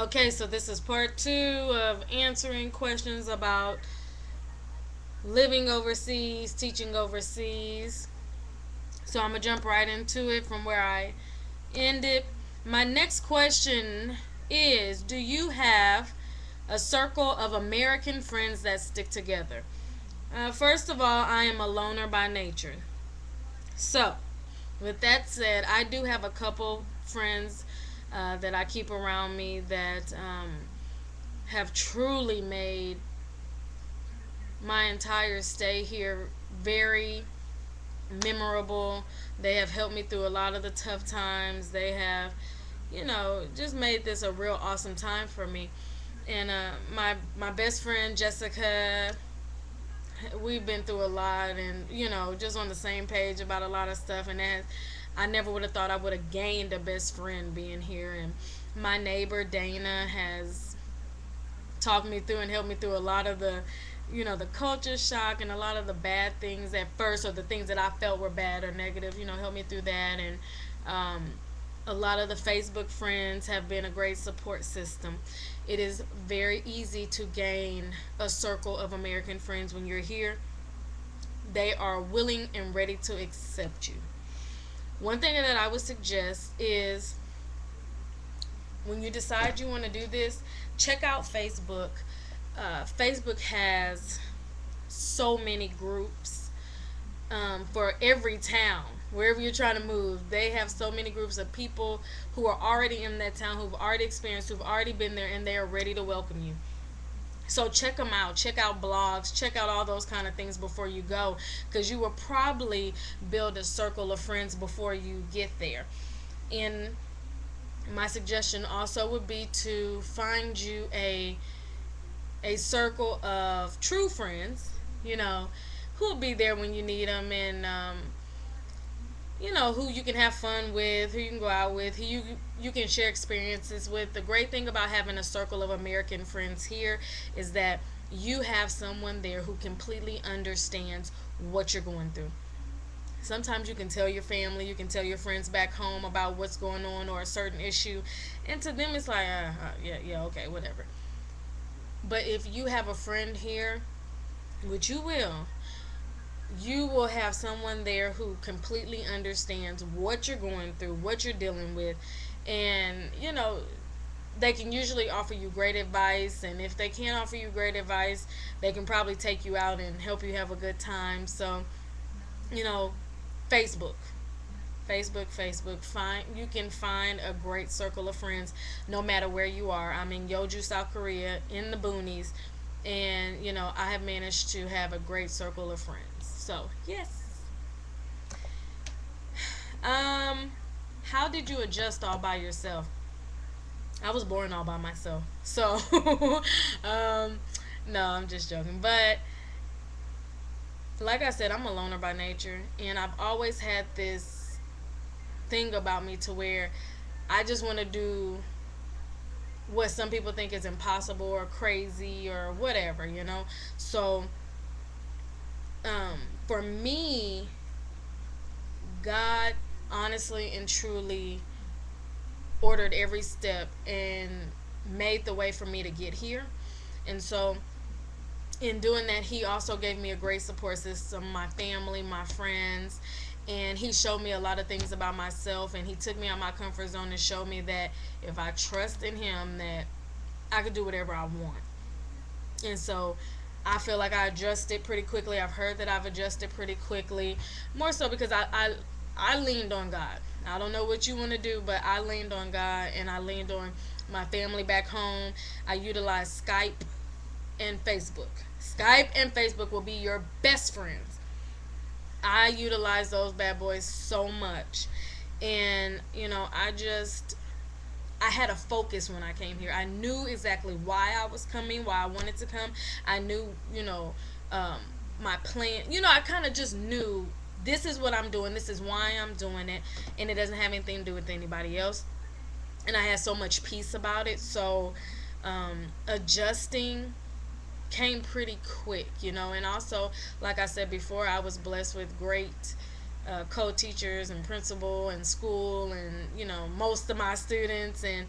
Okay, so this is part two of answering questions about living overseas, teaching overseas. So I'm going to jump right into it from where I ended. My next question is: do you have a circle of American friends that stick together? First of all, I am a loner by nature. So, with that said, I do have a couple friends that I keep around me that have truly made my entire stay here very memorable. They have helped me through a lot of the tough times. They have, just made this a real awesome time for me. And my best friend Jessica, we've been through a lot, and just on the same page about a lot of stuff. And that I never would have thought I would have gained a best friend being here. And my neighbor Dana has talked me through and helped me through a lot of the culture shock and a lot of the bad things at first, or the things that I felt were bad or negative, helped me through that. And um, a lot of the Facebook friends have been a great support system. It is very easy to gain a circle of American friends when you're here. They are willing and ready to accept you. One thing that I would suggest is, when you decide you want to do this, check out Facebook. Facebook has so many groups for every town. Wherever you're trying to move, they have so many groups of people who are already in that town, who've already experienced, who've already been there, and they are ready to welcome you. So check them out. Check out blogs. Check out all those kind of things before you go, because you will probably build a circle of friends before you get there. And my suggestion also would be to find you a circle of true friends, you know, who will be there when you need them, and who you can have fun with, who you can go out with, who you can share experiences with. The great thing about having a circle of American friends here is that you have someone there who completely understands what you're going through. Sometimes you can tell your family, you can tell your friends back home about what's going on or a certain issue, and to them it's like, yeah, okay, whatever. But if you have a friend here, which you will have someone there who completely understands what you're going through, what you're dealing with, and they can usually offer you great advice. And if they can't offer you great advice, they can probably take you out and help you have a good time. So, you know, Facebook. Facebook. Find You can find a great circle of friends no matter where you are. I'm in Yeoju, South Korea, in the boonies, and I have managed to have a great circle of friends. So yes. Um, how did you adjust all by yourself? I was born all by myself. So, um, no, I'm just joking. But like I said, I'm a loner by nature, and I've always had this thing about me to where I just want to do what some people think is impossible or crazy or whatever. So, for me, God honestly and truly ordered every step and made the way for me to get here. And so, in doing that, he also gave me a great support system, my family, my friends, and he showed me a lot of things about myself, and he took me out of my comfort zone and showed me that if I trust in him, that I could do whatever I want. And so I feel like I adjusted pretty quickly. I've heard that I've adjusted pretty quickly, more so because I leaned on God. I don't know what you want to do, but I leaned on God, and I leaned on my family back home. I utilized Skype and Facebook. Skype and Facebook will be your best friends. I utilize those bad boys so much. And, I had a focus when I came here. I knew exactly why I was coming, why I wanted to come. I knew, um, my plan. I kind of just knew this is what I'm doing, this is why I'm doing it, and it doesn't have anything to do with anybody else. And I had so much peace about it. So, adjusting came pretty quick. And also, like I said before, I was blessed with great co-teachers and principal and school, and most of my students. And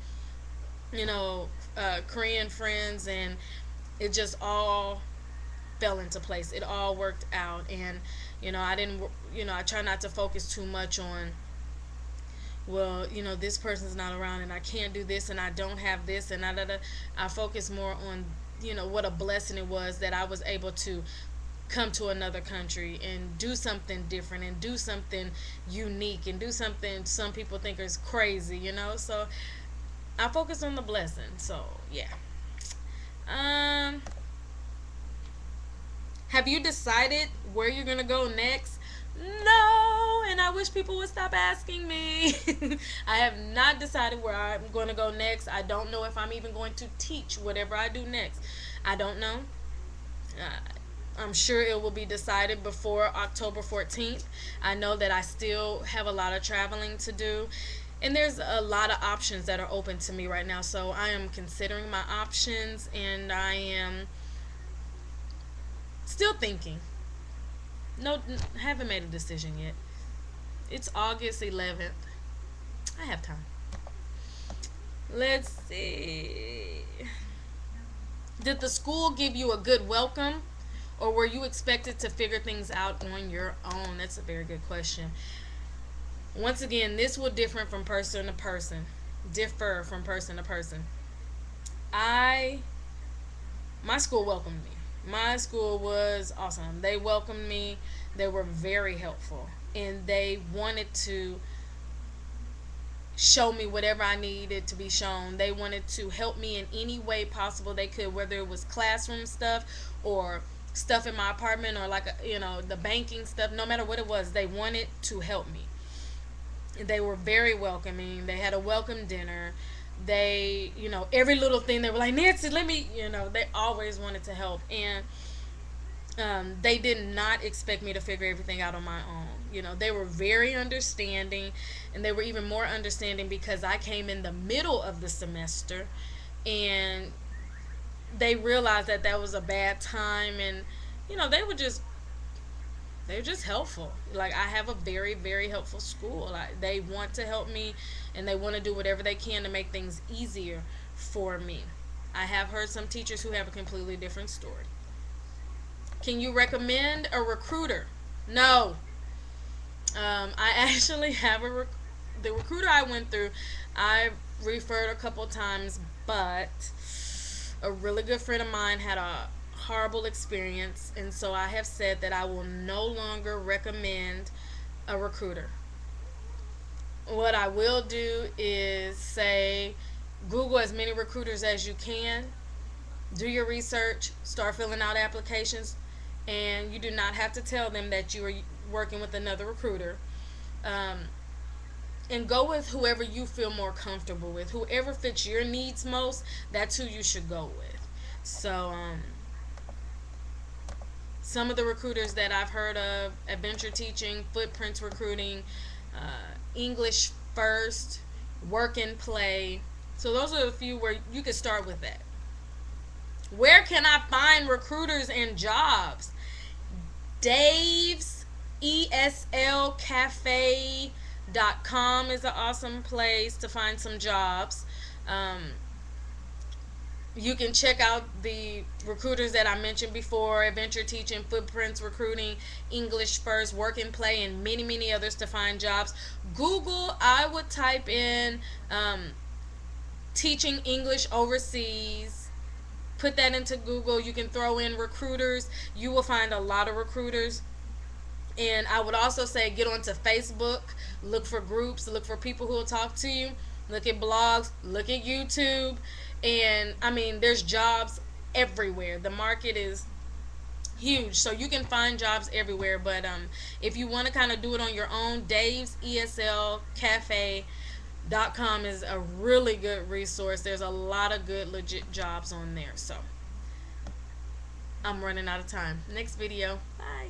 Korean friends, and it just all fell into place. It all worked out, and I didn't. I try not to focus too much on, well, this person's not around, and I can't do this, and I don't have this, and I focus more on, what a blessing it was that I was able to come to another country and do something different and do something unique and do something some people think is crazy. So I focus on the blessing. So yeah. Um, have you decided where you're gonna go next? No, and I wish people would stop asking me. I have not decided where I'm going to go next. I don't know if I'm even going to teach whatever I do next. I don't know. I'm sure it will be decided before October 14th. I know that I still have a lot of traveling to do, and there's a lot of options that are open to me right now. So I am considering my options, and I am still thinking. No, haven't made a decision yet. It's August 11th. I have time. Let's see. Did the school give you a good welcome, or were you expected to figure things out on your own? That's a very good question. Once again, this will differ from person to person. Differ from person to person. I My school welcomed me. My school was awesome. They welcomed me. They were very helpful, and they wanted to show me whatever I needed to be shown. They wanted to help me in any way possible they could, whether it was classroom stuff or stuff in my apartment or like the banking stuff. No matter what it was, they wanted to help me. They were very welcoming. They had a welcome dinner. They, every little thing, they were like, Nancy, let me, they always wanted to help. And they did not expect me to figure everything out on my own. They were very understanding, and they were even more understanding because I came in the middle of the semester, and they realized that that was a bad time, and they were just they're just helpful. Like, I have a very, very helpful school. They want to help me, and they want to do whatever they can to make things easier for me. I have heard some teachers who have a completely different story. Can you recommend a recruiter? No. I actually have the recruiter I went through. I referred a couple times, but a really good friend of mine had a horrible experience, and so I have said that I will no longer recommend a recruiter. What I will do is say, Google as many recruiters as you can, do your research, start filling out applications, and you do not have to tell them that you are working with another recruiter. Um, and go with whoever you feel more comfortable with. Whoever fits your needs most, that's who you should go with. So, some of the recruiters that I've heard of: Adventure Teaching, Footprints Recruiting, English First, Work and Play. So those are a few where you could start with that. Where can I find recruiters and jobs? Dave's ESLcafe.com is an awesome place to find some jobs. You can check out the recruiters that I mentioned before: Adventure Teaching, Footprints Recruiting, English First, Work and Play, and many, many others to find jobs. Google, I would type in teaching English overseas. Put that into Google. You can throw in recruiters. You will find a lot of recruiters. And I would also say, get onto Facebook, look for groups, look for people who will talk to you, look at blogs, look at YouTube. And I mean, there's jobs everywhere. The market is huge, so you can find jobs everywhere. But if you want to kind of do it on your own, Dave's ESLcafe.com is a really good resource. There's a lot of good legit jobs on there. So I'm running out of time. Next video. Bye.